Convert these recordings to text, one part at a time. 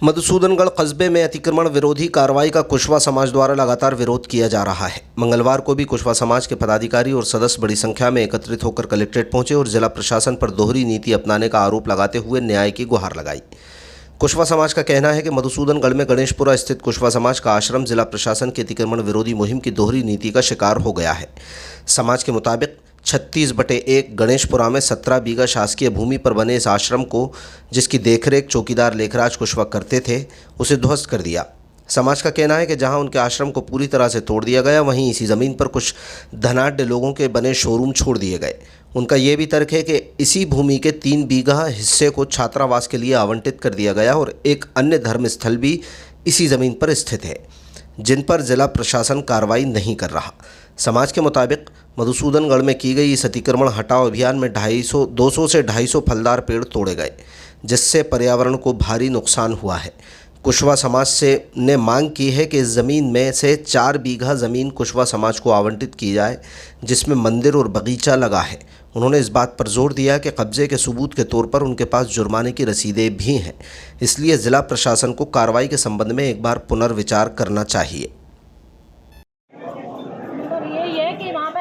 मधुसूदनगढ़ कस्बे में अतिक्रमण विरोधी कार्रवाई का कुशवा समाज द्वारा लगातार विरोध किया जा रहा है। मंगलवार को भी कुशवा समाज के पदाधिकारी और सदस्य बड़ी संख्या में एकत्रित होकर कलेक्ट्रेट पहुंचे और जिला प्रशासन पर दोहरी नीति अपनाने का आरोप लगाते हुए न्याय की गुहार लगाई। कुशवा समाज का कहना है कि मधुसूदनगढ़ में गणेशपुरा स्थित कुशवा समाज का आश्रम जिला प्रशासन की अतिक्रमण विरोधी मुहिम की दोहरी नीति का शिकार हो गया है। समाज के मुताबिक 36/1 गणेशपुरा में 17 बीघा शासकीय भूमि पर बने इस आश्रम को, जिसकी देखरेख चौकीदार लेखराज कुशवा करते थे, उसे ध्वस्त कर दिया। समाज का कहना है कि जहां उनके आश्रम को पूरी तरह से तोड़ दिया गया, वहीं इसी ज़मीन पर कुछ धनाढ्य लोगों के बने शोरूम छोड़ दिए गए। उनका ये भी तर्क है कि इसी भूमि के 3 बीघा हिस्से को छात्रावास के लिए आवंटित कर दिया गया और एक अन्य धर्म स्थल भी इसी ज़मीन पर स्थित है, जिन पर जिला प्रशासन कार्रवाई नहीं कर रहा। समाज के मुताबिक मधुसूदनगढ़ में की गई इस अतिक्रमण हटाओ अभियान में 200 से 250 फलदार पेड़ तोड़े गए, जिससे पर्यावरण को भारी नुकसान हुआ है। कुशवा समाज ने मांग की है कि इस ज़मीन में से 4 बीघा ज़मीन कुशवा समाज को आवंटित की जाए, जिसमें मंदिर और बगीचा लगा है। उन्होंने इस बात पर जोर दिया कि कब्जे के सबूत के तौर पर उनके पास जुर्माने की रसीदें भी हैं, इसलिए ज़िला प्रशासन को कार्रवाई के संबंध में एक बार पुनर्विचार करना चाहिए।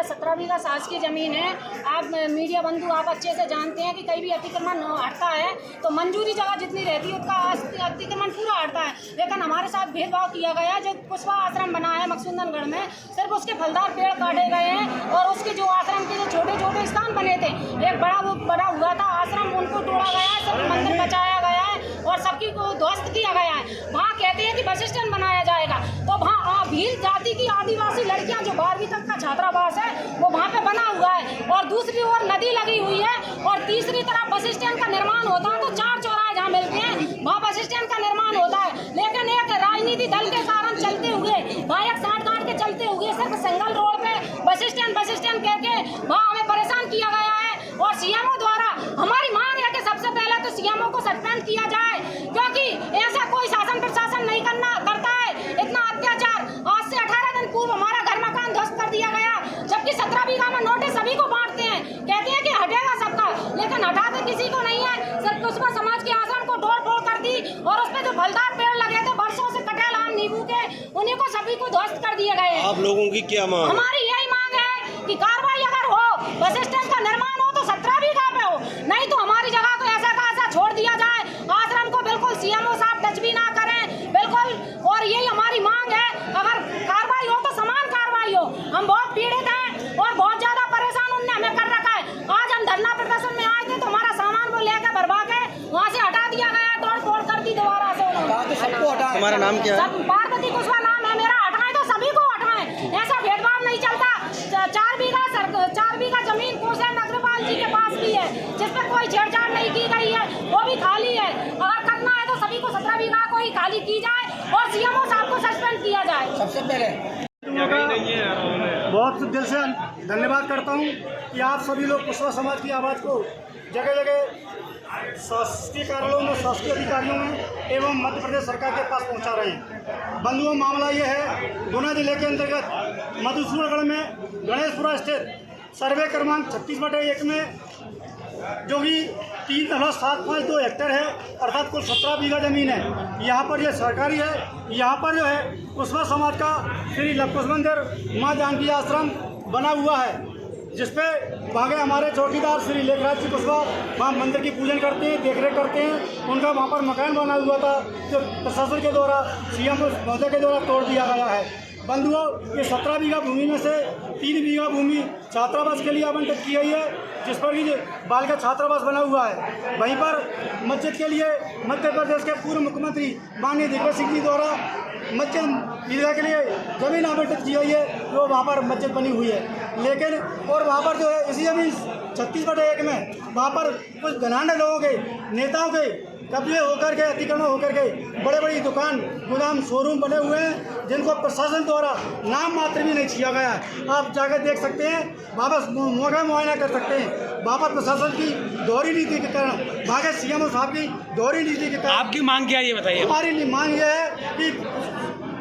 17 बीघा शासकीय जमीन है। आप मीडिया बंधु आप अच्छे से जानते हैं कि कहीं भी अतिक्रमण हटता है तो मंजूरी जगह जितनी रहती है उसका अतिक्रमण पूरा हटता है, लेकिन हमारे साथ भेदभाव किया गया। जो कुशवा आश्रम बना है मधुसूदनगढ़ में, सिर्फ उसके फलदार पेड़ काटे गए हैं और उसके जो आश्रम के जो छोटे छोटे स्थान बने थे, एक बड़ा हुआ था आश्रम, उनको तोड़ा गया है, सब मंदिर बचाया गया है और सबकी को ध्वस्त किया गया है। वहाँ कहते हैं कि बस स्टैंड बनाया जाएगा, तो वहाँ भील जाति की आदिवासी लड़कियाँ जो 12वीं तक का छात्रावास है वो वहाँ पे बना हुआ है और दूसरी ओर नदी लगी हुई है और तीसरी तरफ बस स्टैंड का निर्माण होता है। तो 4 चौराहे जहाँ मिलते हैं वहाँ बस स्टैंड का निर्माण होता है, लेकिन एक राजनीति दल के कारण चलते हुए वहाँ एक साठ गांठ के चलते हुए सिर्फ सिंगल रोड पे बस स्टैंड कह के वहाँ हमें परेशान किया गया है। और सीएमओ द्वारा हमारी मांग है कि सबसे पहले तो सीएमओ को सस्पेंड किया जाए, क्योंकि ऐसा कोई शासन प्रशासन नहीं करता है। इतना अत्याचार, आज से 18 दिन पूर्व हमारा घर मकान ध्वस्त कर दिया गया, जबकि 17 बीघा में नोटिस सभी को बांटते हैं, कहते हैं कि हटेगा सबका, लेकिन हटाते किसी को नहीं है। सिर्फ कुशवा समाज के आश्रम को तोड़ फोड़ कर दी और उस पर जो फलदार पेड़ लगे थे वर्षों से कटेल आम नींबू के, उन्हीं को सभी को ध्वस्त कर दिए गए। आप लोगों की क्या मांग? हमारी यही मांग है कि कार्रवाई अगर हो, बस स्टैंड का निर्माण हो तो 17 बीघा पे हो, नहीं तो हमारी जगह को ऐसा का ऐसा छोड़ दिया जाए। आश्रम को बिल्कुल सीएमओ साहब टच भी ना करें, बिल्कुल। और यही हमारी मांग है, अगर कार्रवाई हो तो समान कार्रवाई हो। हम बहुत पीड़ित हैं और बहुत ज्यादा परेशान उनने हमें कर रखा है। आज हम धरना प्रदर्शन में आए थे तो हमारा सामान वो लेकर भरवा के वहाँ से हटा दिया गया, तोड़ फोड़ कर दी दोबारा से उन्होंने। तुम्हारा नाम क्या है? पार्वती कुशवा नाम है मेरा। हटाए तो सभी को हटाएं, ऐसा भेदभाव नहीं चलता। 4 बीघा जमीन कोसेन अग्रवाल जी के पास भी है, जिस पर कोई छेड़छाड़ नहीं की गई है, वो भी खाली है। अगर करना है तो सभी को 17 बीघा को ही खाली की जाए और सीएमओ साहब को सस्पेंड किया जाए। सबसे पहले बहुत दिल से धन्यवाद करता हूँ कि आप सभी लोग कुशवा समाज की आवाज़ को जगह जगह शासकीय कार्यालयों में, शासकीय अधिकारियों में एवं मध्य प्रदेश सरकार के पास पहुंचा रहे हैं। बंधुओं, मामला ये है, गुना जिले के अंतर्गत मधुसूदनगढ़ में गणेशपुरा स्थित सर्वे क्रमांक 36/1 में जो कि 3.752 हेक्टेयर है, अर्थात कुल 17 बीघा जमीन है। यहाँ पर यह सरकारी है। यहाँ पर जो है कुशवा समाज का श्री लवकुश मंदिर माँ जानकी आश्रम बना हुआ है, जिसपे वहाँ के हमारे चौकीदार श्री लेखराज जी कुशवा वहाँ मंदिर की पूजन करते हैं, देखरेख करते हैं। उनका वहाँ पर मकान बना हुआ था, जो प्रशासन के द्वारा, सीएम महोदय के द्वारा तोड़ दिया गया है। बंधुओं, ये 17 बीघा भूमि में से 3 बीघा भूमि छात्रावास के लिए आवंटित की गई है, जिस पर कि बालिका छात्रावास बना हुआ है। वहीं पर मस्जिद के लिए मध्य प्रदेश के पूर्व मुख्यमंत्री माननीय दिग्विजय सिंह जी द्वारा मस्जिद ईदगाह के लिए जमीन आवंटित की गई है, जो वहाँ पर मस्जिद बनी हुई है। लेकिन और वहाँ पर जो है इसी जमीन 36/1 में वहाँ पर कुछ धनाढ्य लोगों के, नेताओं के कब्जे होकर के, अतिक्रमण होकर के बड़े बड़ी दुकान, गोदाम, शोरूम बने हुए हैं, जिनको प्रशासन द्वारा नाम मात्र भी नहीं किया गया है। आप जाकर देख सकते हैं, वहाँ पर मौका मुआयना कर सकते हैं। वहाँ पर प्रशासन की दोहरी नीति के कारण, वहाँ के सीएमओ साहब की दोहरी नीति के कारण। आपकी मांग क्या है ये बताइए? हमारी मांग ये है कि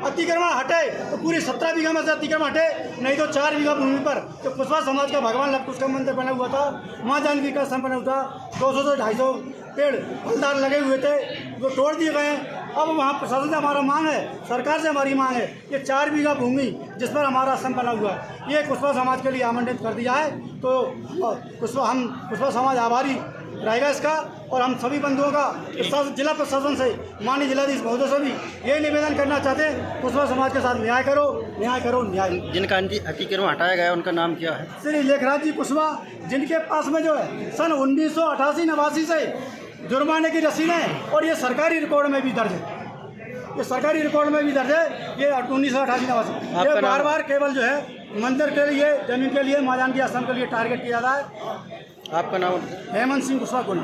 अतिक्रमण हटे तो पूरी 17 बीघा में से अतिक्रमण हटे, नहीं तो 4 बीघा भूमि पर जो कुशवा समाज का भगवान लवकुश का मंदिर बना हुआ था, माँ जानकी का स्थान बना हुआ था, 200 से 250 पेड़ फलदार लगे हुए थे, वो तोड़ दिए गए हैं। अब वहाँ प्रशासन से हमारा मांग है, सरकार से हमारी मांग है, ये 4 बीघा भूमि जिस पर हमारा आश्रम बना हुआ है ये कुशवाहा समाज के लिए आवंटित कर दिया है। तो कुशवाहा समाज आभारी रहेगा इसका। और हम सभी बंधुओं का जिला प्रशासन से, माननीय जिलाधीश महोदय से भी यही निवेदन करना चाहते हैं, कुशवाहा समाज के साथ न्याय करो, न्याय करो, न्याय। जिनका अतिक्रमण हटाया गया उनका नाम क्या है? श्री लेखराज जी कुशवाहा, जिनके पास में जो है सन 1988-89 से जुर्माने की रसीदें और ये सरकारी रिकॉर्ड में भी दर्ज है, ये सरकारी रिकॉर्ड में भी दर्ज है। ये 1988-89 ये बार बार केवल जो है मंदिर के लिए, जमीन के लिए, माँ जानकी आश्रम के लिए टारगेट किया जाता है। आपका नाम? हेमंत सिंह कुशवाहा गुना।